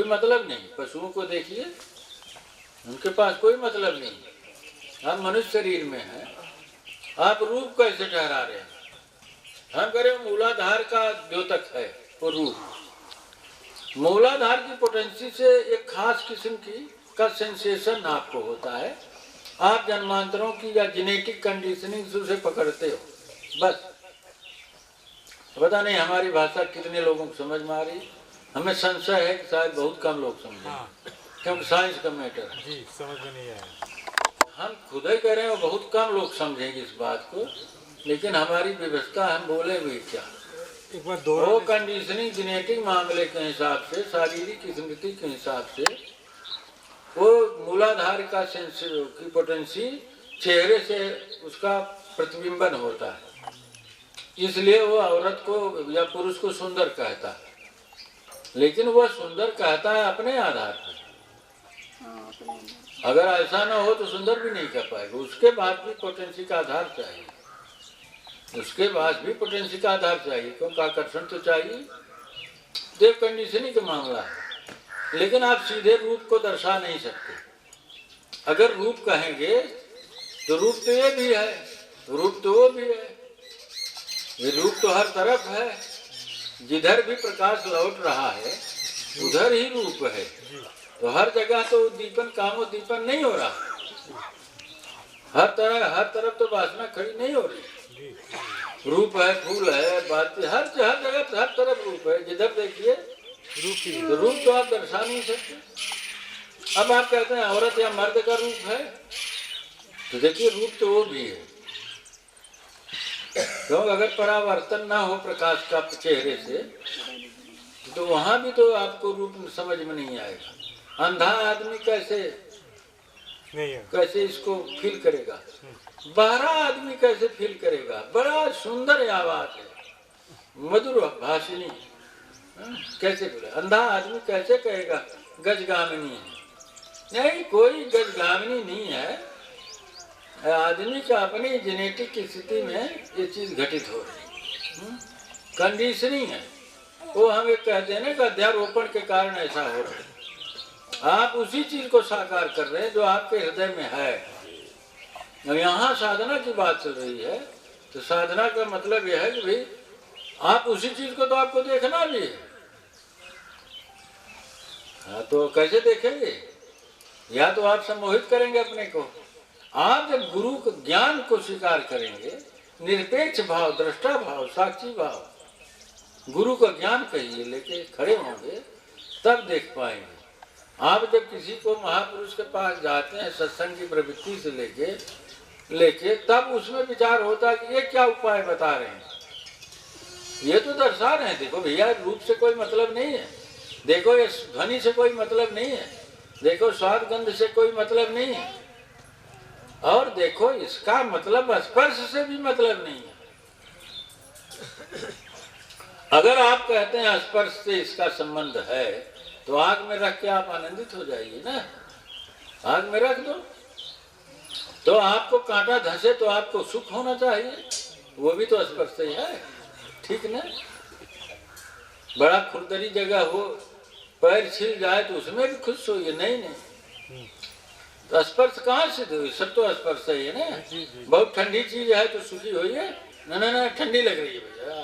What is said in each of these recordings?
मतलब नहीं। पशुओं को देखिए, उनके पास कोई मतलब नहीं। हम मनुष्य शरीर में हैं, आप रूप कैसे ठहरा रहे हैं? हम कह रहे हैं मूलाधार का द्योतक है वो रूप। मूलाधार की पोटेंसी से एक खास किस्म का सेंसेशन आपको होता है। आप जन्मांतरों की या जेनेटिक कंडीशनिंग से उसे पकड़ते हो, बस। पता नहीं हमारी भाषा कितने लोगों को समझ में आ रही। हमें संशय है कि शायद बहुत कम लोग समझें। हाँ। क्योंकि साइंस का मैटर है जी, समझ में नहीं आया। हम खुद ही कह रहे हैं, बहुत कम लोग समझेंगे इस बात को, लेकिन हमारी व्यवस्था हम बोले भी क्या। एक बार वो कंडीशनिंग जेनेटिक मामले के हिसाब से, शारीरिक स्मृति के हिसाब से, वो मूलाधार का सेंस की पोटेंसी चेहरे से उसका प्रतिबिंबन होता है, इसलिए वो औरत को या पुरुष को सुंदर कहता है। लेकिन वह सुंदर कहता है अपने आधार पर। अगर ऐसा ना हो तो सुंदर भी नहीं कह पाएगा। उसके बाद भी पोटेंसी का आधार चाहिए, उसके बाद भी पोटेंसी का आधार चाहिए, क्योंकि आकर्षण तो चाहिए। देव कंडीशनिंग का मामला है। लेकिन आप सीधे रूप को दर्शा नहीं सकते। अगर रूप कहेंगे तो रूप तो ये भी है, रूप तो वो भी है। ये रूप तो हर तरफ है, जिधर भी प्रकाश लौट रहा है उधर ही रूप है। तो हर जगह तो दीपन कामोदीपन नहीं हो रहा। हर तरफ तो वासना खड़ी नहीं हो रही। रूप है, फूल है, बात हर जगह हर तरफ रूप है। जिधर देखिए तो रूप तो आप दर्शा नहीं सकते। अब आप कहते हैं औरत या मर्द का रूप है, तो देखिए रूप तो वो भी है। क्योंकि अगर परावर्तन ना हो प्रकाश का चेहरे से, तो वहां भी तो आपको रूप समझ में नहीं आएगा। अंधा आदमी कैसे इसको फील करेगा? बहरा आदमी कैसे फील करेगा? बड़ा सुंदर आवाज है, मधुर भाषिणी, कैसे बोले? अंधा आदमी कैसे कहेगा गजगामिनी है? नहीं, कोई गजगामिनी नहीं है। आदमी का अपनी जेनेटिक की स्थिति में ये चीज घटित हो रही, कंडीशनिंग है। वो हम एक कहते हैं ना कि अध्यारोपण के कारण ऐसा हो रहा है। आप उसी चीज को साकार कर रहे हैं जो आपके हृदय में है। और यहाँ साधना की बात चल रही है, तो साधना का मतलब यह है कि भाई आप उसी चीज को तो आपको देखना भी है। हाँ, तो कैसे देखेंगे? या तो आप सम्मोहित करेंगे अपने को। आप जब गुरु के ज्ञान को स्वीकार करेंगे, निरपेक्ष भाव, दृष्टा भाव, साक्षी भाव, गुरु का ज्ञान कहिए लेके खड़े होंगे, तब देख पाएंगे। आप जब किसी को महापुरुष के पास जाते हैं सत्संग की प्रवृत्ति से लेके तब उसमें विचार होता है कि ये क्या उपाय बता रहे हैं, ये तो दर्शा रहे हैं। देखो भैया, रूप से कोई मतलब नहीं है। देखो ये ध्वनि से कोई मतलब नहीं है। देखो स्वाद गंध से कोई मतलब नहीं है। और देखो इसका मतलब स्पर्श से भी मतलब नहीं है। अगर आप कहते हैं स्पर्श से इसका संबंध है, तो आग में रख के आप आनंदित हो जाइए ना। आग में रख दो तो आपको कांटा धंसे तो आपको सुख होना चाहिए, वो भी तो स्पर्श से ही है, ठीक ना? बड़ा खुरदरी जगह हो, पैर छिल जाए तो उसमें भी खुश होइए। नहीं, तो स्पर्श कहाँ से दो? सब तो स्पर्श ही है ना। बहुत ठंडी चीज है तो सुखी होइए ना, ठंडी लग रही है भैया,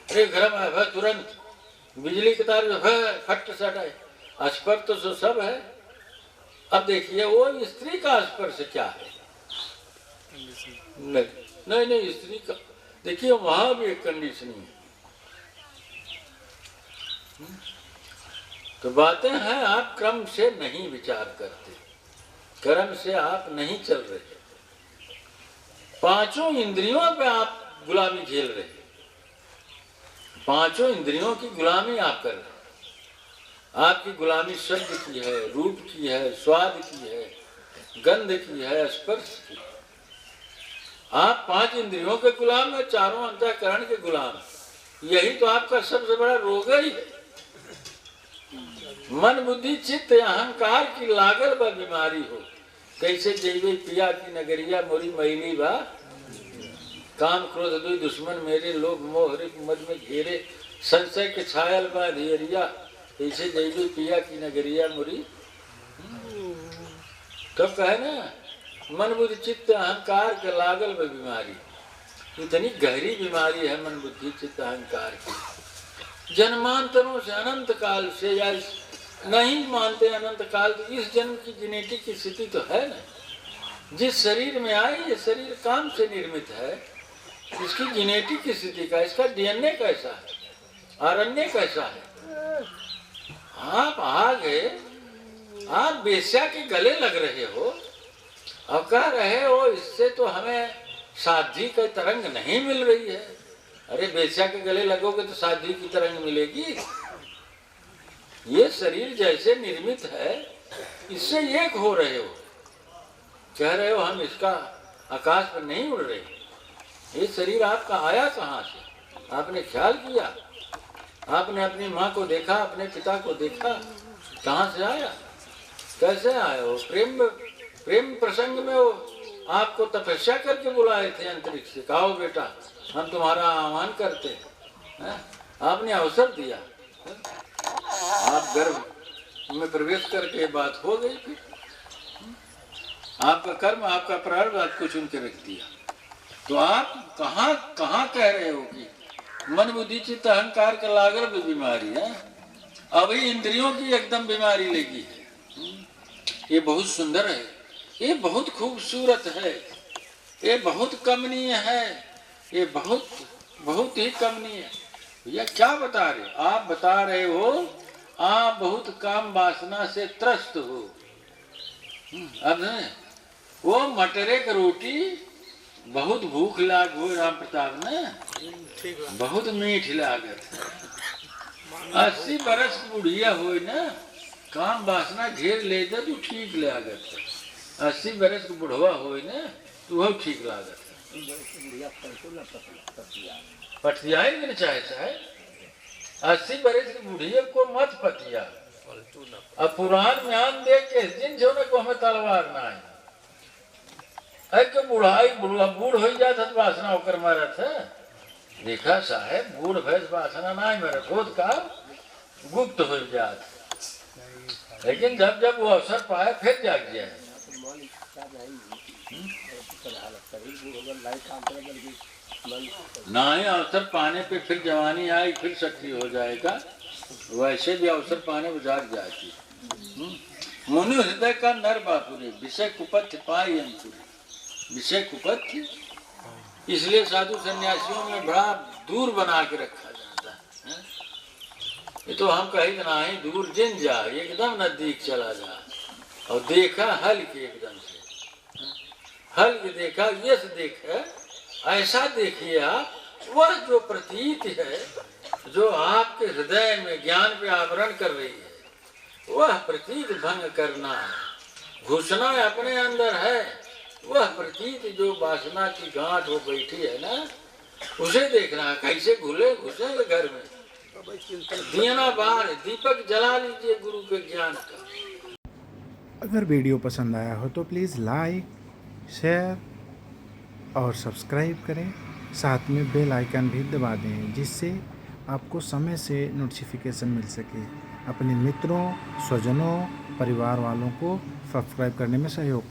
अरे गर्म है, तुरंत बिजली के तार फट सट है। स्पर्श तो सब है। अब देखिए वो स्त्री का स्पर्श क्या है? नहीं, स्त्री का देखिए वहां भी एक कंडीशनिंग है। तो बातें हैं, आप क्रम से नहीं विचार करते, क्रम से आप नहीं चल रहे। पांचों इंद्रियों पे आप गुलामी झेल रहे, पांचों इंद्रियों की गुलामी आप कर रहे हैं। आपकी गुलामी शब्द की है, रूप की है, स्वाद की है, गंध की है, स्पर्श की। आप पांच इंद्रियों के गुलाम है, चारों अंतःकरण के गुलाम। यही तो आपका सबसे बड़ा रोग ही है। मन बुद्धि चित्त अहंकार की लागल व बीमारी हो। कैसे जैवे पिया की नगरिया मोरी मैली बा, काम क्रोध दुई दुश्मन मेरे, लोभ मोह मद में घेरे, संशय के छायल बा धियरिया, ऐसे जैसे पिया की नगरिया मुरी। तब कहे ना, मन बुद्धि चित्त अहंकार के लागल में बीमारी। इतनी गहरी बीमारी है मन बुद्धि चित्त अहंकार की। जन्मांतरों से अनंत काल से, या नहीं मानते अनंत काल, तो इस जन्म की जेनेटिक की स्थिति तो है ना। जिस शरीर में आए, ये शरीर काम से निर्मित है, इसकी जेनेटिक की स्थिति का, इसका डीएनए कैसा है, आरएनए कैसा है। आप आ गए, आप बेश्या के गले लग रहे हो, अब कह रहे हो इससे तो हमें साध्वी की तरंग नहीं मिल रही है। अरे बेश्या के गले लगोगे तो साध्वी की तरंग मिलेगी। ये शरीर जैसे निर्मित है, इससे एक हो रहे हो। कह रहे हो हम इसका आकाश पर नहीं उड़ रहे। ये शरीर आपका आया कहाँ से? आपने ख्याल किया? आपने अपनी माँ को देखा, अपने पिता को देखा, कहाँ से आया, कैसे आया? वो प्रेम प्रसंग में वो आपको तपस्या करके बुलाए थे अंतरिक्ष से, कहो बेटा हम तुम्हारा आह्वान करते हैं। आपने अवसर दिया, आप गर्भ में प्रवेश करके बात हो गई। फिर आपका कर्म, आपका प्रारब्ध आपको चुन के रख दिया। तो आप कहाँ कह रहे हो कि मन बुद्धि चित्त अहंकार का लागल भी बीमारी है। अभी इंद्रियों की एकदम बीमारी लगी है। ये बहुत सुंदर है, ये बहुत खूबसूरत है, ये बहुत कमनीय है, ये बहुत ही कमनीय है। भैया क्या बता रहे? आप बता रहे हो आप बहुत काम वासना से त्रस्त हो। अब वो मटरे की रोटी बहुत भूख लाग हो राम प्रताप ने, बहुत मीठ लागत। 80 बरस बुढ़िया हो ना, काम वासना घेर ले दे तो ठीक लागत। 80 बरस के बुढ़वा हो ना तो वह ठीक लागत। पटिया ही नहीं चाहे चाहे 80 बरस की बुढ़िया को मत पतिया। अब पुरान म्यान देख के दिन जो को हमें तलवार ना है। के बुढ़ाई बूढ़ हो जाता तो वासना होकर मरत है। देखा साहेब, बूढ़ भैंस वासना ना मरत हो का गुप्त हो जात, लेकिन जब जब वो अवसर पाए फिर जाग जाए। ना ही अवसर पाने पे फिर जवानी आई, फिर सक्रिय हो जाएगा। वैसे भी अवसर पाने में जाग जाती। मुनि हृदय का नर बापुरे, विषय कुपथ्य पाई अंकुरे। विषय कुपथ्य इसलिए साधु सन्यासियों में बड़ा दूर बना के रखा जाता है। ये तो हम कहीं ना ही दूर जिन जा, एकदम नजदीक चला जा और देखा हल के एकदम से। हल के देखा, यस देखा, ऐसा देखिए आप। वह जो प्रतीत है, जो आपके हृदय में ज्ञान पे आवरण कर रही है, वह प्रतीत भंग करना है। घुसना अपने अंदर है। वह प्रतीत जो वासना की गांठ हो बैठी है ना, उसे देखना कैसे घुसेंगे घर में। दिया बाहर दीपक जला लीजिए गुरु के ज्ञान का। अगर वीडियो पसंद आया हो तो प्लीज़ लाइक, शेयर और सब्सक्राइब करें। साथ में बेल आइकन भी दबा दें, जिससे आपको समय से नोटिफिकेशन मिल सके। अपने मित्रों, स्वजनों, परिवार वालों को सब्सक्राइब करने में सहयोग